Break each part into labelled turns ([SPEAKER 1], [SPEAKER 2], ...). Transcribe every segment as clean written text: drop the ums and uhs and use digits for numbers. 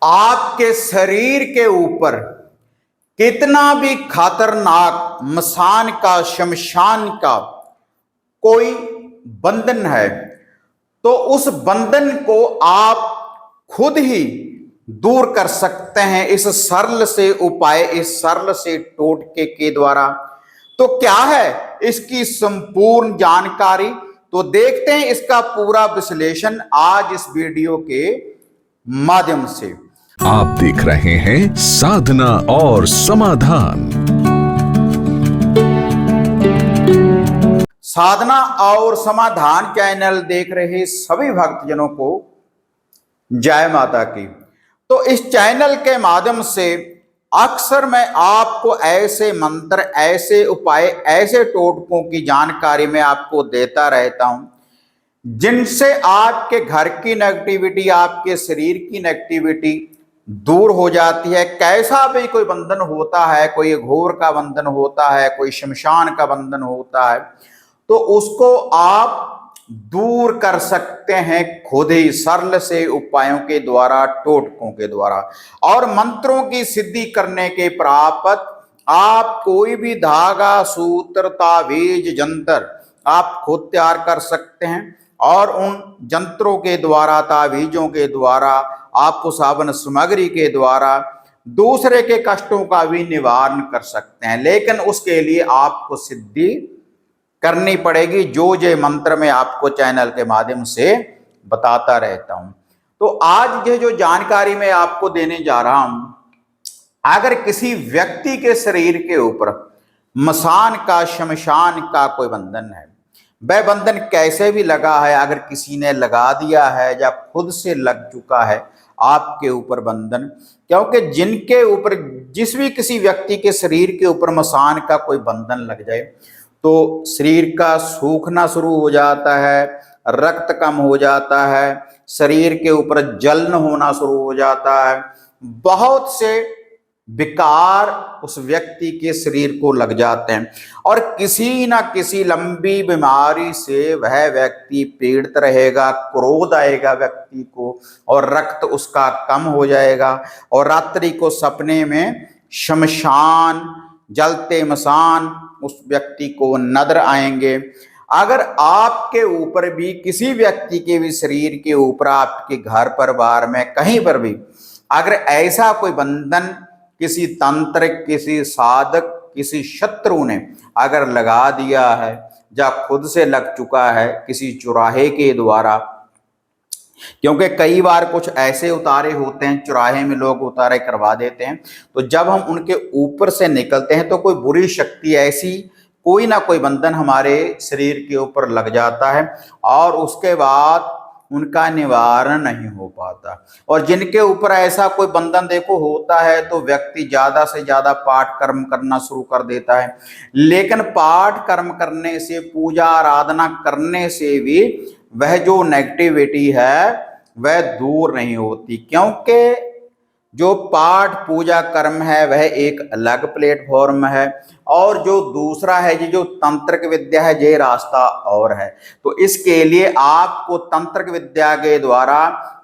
[SPEAKER 1] आपके शरीर के ऊपर कितना भी खतरनाक मसान का शमशान का कोई बंधन है तो उस बंधन को आप खुद ही दूर कर सकते हैं इस सरल से उपाय, इस सरल से टोटके के द्वारा। तो क्या है इसकी संपूर्ण जानकारी, तो देखते हैं इसका पूरा विश्लेषण आज इस वीडियो के माध्यम से।
[SPEAKER 2] आप देख रहे हैं साधना और समाधान।
[SPEAKER 1] साधना और समाधान चैनल देख रहे सभी भक्तजनों को जय माता की। तो इस चैनल के माध्यम से अक्सर मैं आपको ऐसे मंत्र, ऐसे उपाय, ऐसे टोटकों की जानकारी मैं आपको देता रहता हूं जिनसे आपके घर की नेगेटिविटी, आपके शरीर की नेगेटिविटी दूर हो जाती है। कैसा भी कोई बंधन होता है, कोई घोर का बंधन होता है, कोई शमशान का बंधन होता है, तो उसको आप दूर कर सकते हैं खुद ही सरल से उपायों के द्वारा, टोटकों के द्वारा। और मंत्रों की सिद्धि करने के प्राप्त आप कोई भी धागा, सूत्र, ताबीज, जंतर आप खुद तैयार कर सकते हैं और उन जंत्रों के द्वारा, ताबीजों के द्वारा, आपको सावन सामग्री के द्वारा दूसरे के कष्टों का भी निवारण कर सकते हैं। लेकिन उसके लिए आपको सिद्धि करनी पड़ेगी, जो मंत्र में आपको चैनल के माध्यम से बताता रहता हूं। तो आज ये जो जानकारी मैं आपको देने जा रहा हूं, अगर किसी व्यक्ति के शरीर के ऊपर मसान का, शमशान का कोई बंधन है, वह बंधन कैसे भी लगा है, अगर किसी ने लगा दिया है या खुद से लग चुका है आपके ऊपर बंधन, क्योंकि जिनके ऊपर, जिस भी किसी व्यक्ति के शरीर के ऊपर मसान का कोई बंधन लग जाए तो शरीर का सूखना शुरू हो जाता है, रक्त कम हो जाता है, शरीर के ऊपर जलन होना शुरू हो जाता है, बहुत से विकार उस व्यक्ति के शरीर को लग जाते हैं और किसी ना किसी लंबी बीमारी से वह व्यक्ति पीड़ित रहेगा। क्रोध आएगा व्यक्ति को और रक्त उसका कम हो जाएगा और रात्रि को सपने में शमशान, जलते मसान उस व्यक्ति को नजर आएंगे। अगर आपके ऊपर भी, किसी व्यक्ति के भी शरीर के ऊपर, आपके घर परिवार में कहीं पर भी अगर ऐसा कोई बंधन किसी तंत्रिक, किसी साधक, किसी शत्रु ने अगर लगा दिया है या खुद से लग चुका है किसी चुराहे के द्वारा, क्योंकि कई बार कुछ ऐसे उतारे होते हैं, चुराहे में लोग उतारे करवा देते हैं, तो जब हम उनके ऊपर से निकलते हैं तो कोई बुरी शक्ति, ऐसी कोई ना कोई बंधन हमारे शरीर के ऊपर लग जाता है और उसके बाद उनका निवारण नहीं हो पाता। और जिनके ऊपर ऐसा कोई बंधन देखो होता है तो व्यक्ति ज्यादा से ज्यादा पाठ कर्म करना शुरू कर देता है, लेकिन पाठ कर्म करने से, पूजा आराधना करने से भी वह जो नेगेटिविटी है वह दूर नहीं होती, क्योंकि जो पाठ पूजा कर्म है वह एक अलग प्लेटफॉर्म है और जो दूसरा है ये जो तंत्रिक विद्या है, ये रास्ता और है। तो इसके लिए आपको तंत्रिक विद्या के द्वारा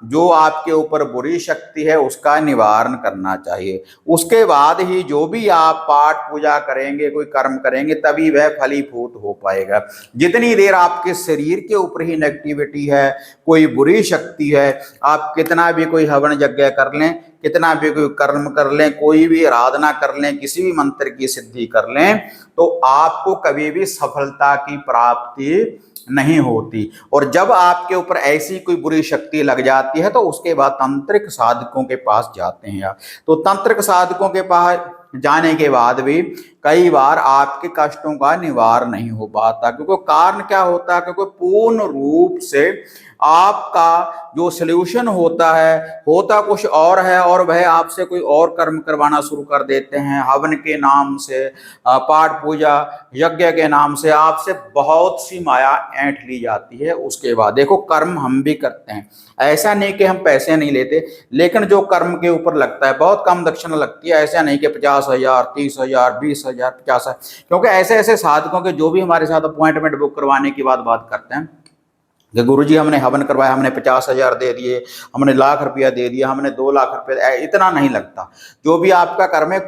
[SPEAKER 1] जो आपके ऊपर बुरी शक्ति है उसका निवारण करना चाहिए। उसके बाद ही जो भी आप पाठ पूजा करेंगे, कोई कर्म करेंगे, तभी वह फलीभूत हो पाएगा। जितनी देर आपके शरीर के ऊपर ही नेगेटिविटी है, कोई बुरी शक्ति है, आप कितना भी कोई हवन यज्ञ कर लें, कितना भी कोई कर्म कर लें, कोई भी आराधना कर लें, किसी भी मंत्र की सिद्धि कर लें, तो आपको कभी भी सफलता की प्राप्ति नहीं होती। और जब आपके ऊपर ऐसी कोई बुरी शक्ति लग जाती है तो उसके बाद तांत्रिक साधकों के पास जाते हैं आप। तो तांत्रिक साधकों के पास जाने के बाद भी कई बार आपके कष्टों का निवारण नहीं हो पाता, क्योंकि कारण क्या होता है, क्योंकि पूर्ण रूप से आपका जो सल्यूशन होता कुछ और है और वह आपसे कोई और कर्म करवाना शुरू कर देते हैं। हवन के नाम से, पाठ पूजा यज्ञ के नाम से आपसे बहुत सी माया ऐंठ ली जाती है। उसके बाद देखो, कर्म हम भी करते हैं, ऐसा नहीं कि हम पैसे नहीं लेते, लेकिन जो कर्म के ऊपर लगता है बहुत कम दक्षिणा लगती है। ऐसा नहीं कि 50,000, 30,000, 20,000, 50,000, क्योंकि ऐसे ऐसे साधकों के जो भी हमारे साथ अपॉइंटमेंट बुक करवाने की बात करते हैं कि गुरुजी हमने हवन करवाया, हमने 50,000 दे दिए, हमने लाख रुपया दे दिया, हमने 2 लाख रुपया, इतना नहीं लगता। जो भी आपका कर्म है,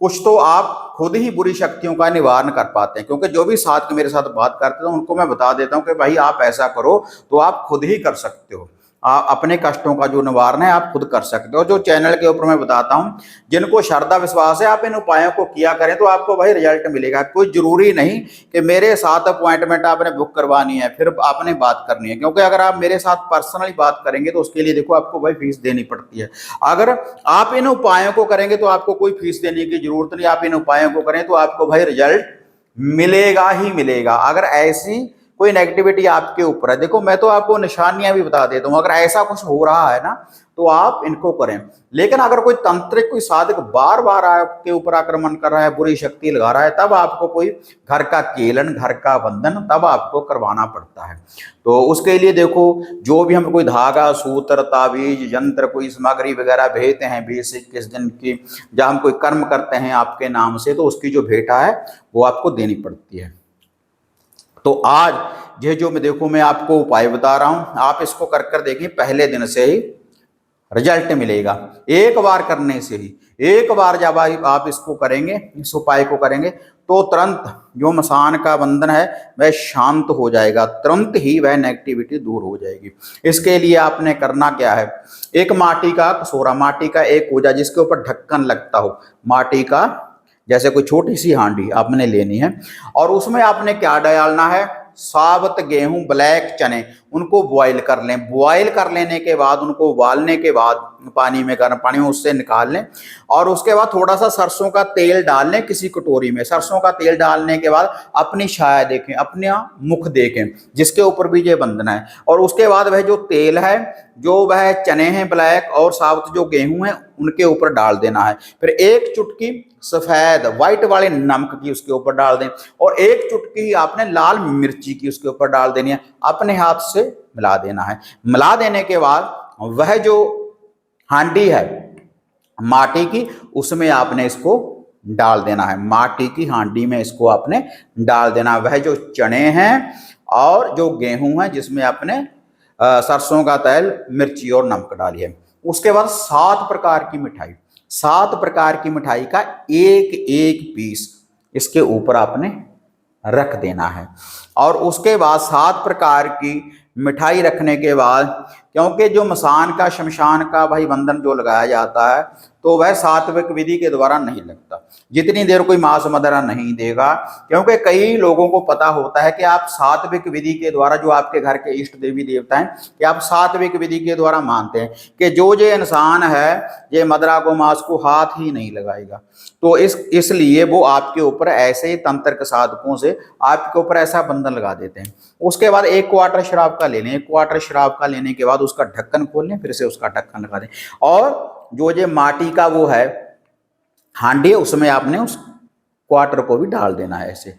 [SPEAKER 1] कुछ तो आप खुद ही बुरी शक्तियों का निवारण कर पाते हैं। क्योंकि जो भी साथ के मेरे साथ बात करते हैं उनको मैं बता देता हूं कि भाई आप ऐसा करो तो आप खुद ही कर सकते हो। आप अपने कष्टों का जो निवारण है आप खुद कर सकते हो। जो चैनल के ऊपर मैं बताता हूं, जिनको श्रद्धा विश्वास है, आप इन उपायों को किया करें तो आपको भाई रिजल्ट मिलेगा। कोई जरूरी नहीं कि मेरे साथ अपॉइंटमेंट आपने बुक करवानी है फिर आपने बात करनी है, क्योंकि अगर आप मेरे साथ पर्सनली बात करेंगे तो उसके लिए देखो आपको भाई फीस देनी पड़ती है। अगर आप इन उपायों को करेंगे तो आपको कोई फीस देने की जरूरत नहीं। आप इन उपायों को करें तो आपको भाई रिजल्ट मिलेगा ही मिलेगा। अगर ऐसी कोई नेगेटिविटी आपके ऊपर है, देखो मैं तो आपको निशानियां भी बता देता हूं, अगर ऐसा कुछ हो रहा है ना तो आप इनको करें। लेकिन अगर कोई तांत्रिक, कोई साधक बार बार आपके ऊपर आक्रमण कर रहा है, बुरी शक्ति लगा रहा है, तब आपको कोई घर का केलन, घर का बंधन तब आपको करवाना पड़ता है। तो उसके लिए देखो, जो भी हम कोई धागा, सूत्र, ताबीज, यंत्र, कोई सामग्री वगैरह भेजते हैं 20-21 दिन की, जब हम कोई कर्म करते हैं आपके नाम से, तो उसकी जो भेंटा है वो आपको देनी पड़ती है। तो आज ये जो मैं आपको उपाय बता रहा हूं, आप इसको कर देखिए, पहले दिन से ही रिजल्ट मिलेगा। एक बार करने से ही, एक बार जब आप इसको करेंगे, इस उपाय को करेंगे, तो तुरंत जो मसान का बंधन है वह शांत हो जाएगा, तुरंत ही वह नेगेटिविटी दूर हो जाएगी। इसके लिए आपने करना क्या है, एक माटी का कटोरा, माटी का एक कोजा जिसके ऊपर ढक्कन लगता हो, माटी का जैसे कोई छोटी सी हांडी आपने लेनी है, और उसमें आपने क्या डालना है, साबुत गेहूं, ब्लैक चने, उनको बॉईल कर लें। बॉईल कर लेने के बाद, उनको उबालने के बाद पानी में, गर्म पानी में उससे निकाल लें, और उसके बाद थोड़ा सा सरसों का तेल डाल लें किसी कटोरी में। सरसों का तेल डालने के बाद अपनी छाया देखें, अपना मुख देखें जिसके ऊपर भी ये बंधना है, और उसके बाद वह जो तेल है, जो वह चने हैं ब्लैक और साबुत जो गेहूं है, उनके ऊपर डाल देना है। फिर एक चुटकी सफेद व्हाइट वाले नमक की उसके ऊपर डाल दें, और एक चुटकी आपने लाल मिर्ची की उसके ऊपर डाल देनी है। अपने हाथ से मिला देना है। मिला देने के बाद वह जो हांडी है माटी की, उसमें आपने इसको डाल देना है। माटी की हांडी में इसको आपने डाल देना। वह जो चने हैं और जो गेहूं है जिसमें आपने सरसों का तेल, मिर्ची और नमक डाली है। उसके बाद 7 प्रकार की मिठाई, 7 प्रकार की मिठाई का एक एक पीस इसके ऊपर आपने रख देना है। और उसके बाद 7 प्रकार की मिठाई रखने के बाद, क्योंकि जो मसान का, शमशान का भाई बंधन जो लगाया जाता है, तो वह सात्विक विधि के द्वारा नहीं लगता। जितनी देर कोई मांस मदिरा नहीं देगा, क्योंकि कई लोगों को पता होता है कि आप सात्विक विधि के द्वारा, जो आपके घर के इष्ट देवी देवता हैं, कि आप सात्विक विधि के द्वारा मानते हैं कि जो ये इंसान है ये मदिरा को, मांस को हाथ ही नहीं लगाएगा। तो इसलिए वो आपके ऊपर ऐसे ही तंत्र साधकों से आपके ऊपर ऐसा बंधन लगा देते हैं। उसके बाद 1 क्वार्टर शराब का ले लें। 1 क्वार्टर शराब का लेने के बाद उसका ढक्कन खोल लें, फिर से उसका ढक्कन लगा दें, और जो ये माटी का वो है हांडी, उसमें आपने उस क्वार्टर को भी डाल देना है। ऐसे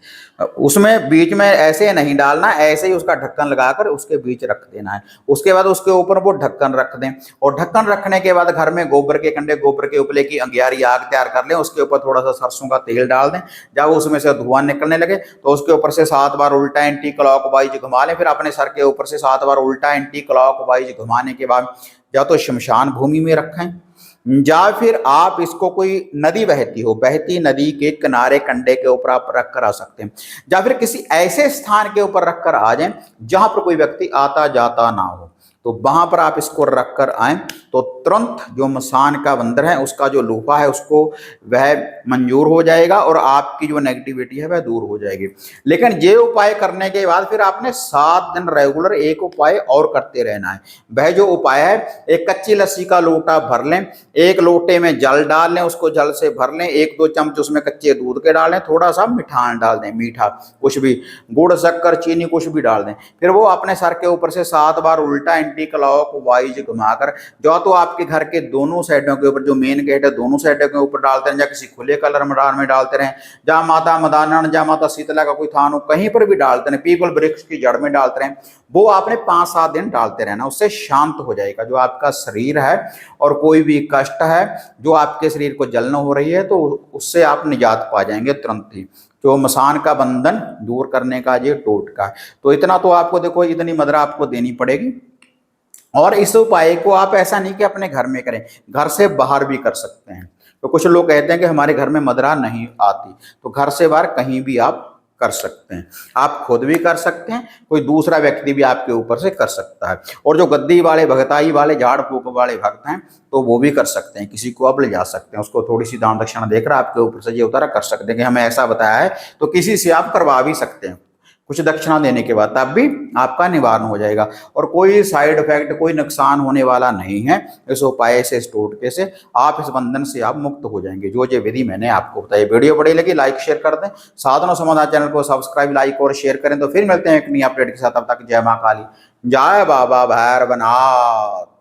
[SPEAKER 1] उसमें बीच में ऐसे नहीं डालना, ऐसे ही उसका ढक्कन लगाकर उसके बीच रख देना है। उसके बाद उसके ऊपर वो ढक्कन रख दें, और ढक्कन रखने के बाद घर में गोबर के कंडे, गोबर के उपले की अंगियारी आग तैयार कर लें। उसके ऊपर थोड़ा सा सरसों का तेल डाल दें। जब उसमें से धुआं निकलने लगे तो उसके ऊपर से 7 बार उल्टा एंटी क्लॉकवाइज घुमा लें। फिर अपने सर के ऊपर से 7 बार उल्टा एंटी क्लॉकवाइज घुमाने के बाद या तो शमशान भूमि में रखें, या फिर आप इसको कोई नदी बहती हो, बहती नदी के किनारे कंडे के ऊपर आप रख कर आ सकते हैं, या फिर किसी ऐसे स्थान के ऊपर रख कर आ जाएं जहां पर कोई व्यक्ति आता जाता ना हो। तो वहां पर आप इसको रख कर आए तो तुरंत जो मसान का बंधन है, उसका जो लूफा है, उसको वह मंजूर हो जाएगा और आपकी जो नेगेटिविटी है वह दूर हो जाएगी। लेकिन ये उपाय करने के बाद फिर आपने 7 दिन रेगुलर एक उपाय और करते रहना है। वह जो उपाय है, एक कच्ची लस्सी का लोटा भर लें, एक लोटे में जल डाल लें, उसको जल से भर लें, 1-2 चम्मच उसमें कच्चे दूध के डाल लें, थोड़ा सा मिठान डाल दें, मीठा कुछ भी, गुड़, शक्कर, चीनी कुछ भी डाल दें। फिर वो अपने सर के ऊपर से 7 बार उल्टा एंटी क्लॉकवाइज घुमाकर, जो तो आपके घर के दोनों साइडों के ऊपर, जो मेन गेट है दोनों साइडों के ऊपर डालते रहें, या किसी खुले कलर में डालते रहें, जहाँ माता मदानन, जहाँ माता शीतला का कोई थान हो, कहीं पर भी डालते रहें, पीपल वृक्ष की जड़ में डालते रहें। वो आपने 5-7 दिन डालते रहना, उससे शांत हो जाएगा जो आपका शरीर है। और कोई भी कष्ट है जो आपके शरीर को जलन हो रही है, तो उससे आप निजात पा जाएंगे तुरंत ही। जो मसान का बंधन दूर करने का ये टोटका है। तो इतना तो आपको देखो, इतनी मदरा आपको देनी पड़ेगी। और इस उपाय को आप ऐसा नहीं कि अपने घर में करें, घर से बाहर भी कर सकते हैं। तो कुछ लोग कहते हैं कि हमारे घर में मदरा नहीं आती, तो घर से बाहर कहीं भी आप कर सकते हैं। आप खुद भी कर सकते हैं, कोई दूसरा व्यक्ति भी आपके ऊपर से कर सकता है। और जो गद्दी वाले, भगताई वाले, झाड़ फूक वाले भक्त हैं, तो वो भी कर सकते हैं। किसी को आप ले जा सकते हैं, उसको थोड़ी सी दान दक्षिणा देकर आपके ऊपर से ये उतारा कर सकते हैं कि हमें ऐसा बताया है, तो किसी से आप करवा भी सकते हैं। कुछ दक्षिणा देने के बाद तब भी आपका निवारण हो जाएगा और कोई साइड इफेक्ट, कोई नुकसान होने वाला नहीं है। इस उपाय से, इस टोटके से आप इस बंधन से आप मुक्त हो जाएंगे। जो ये विधि मैंने आपको बताई। वीडियो बढ़िया लगी लाइक शेयर कर दें, साधना समाधान चैनल को सब्सक्राइब, लाइक और शेयर करें। तो फिर मिलते हैं एक नई अपडेट के साथ, तब तक जय मां काली, जय बाबा भैरवनाथ।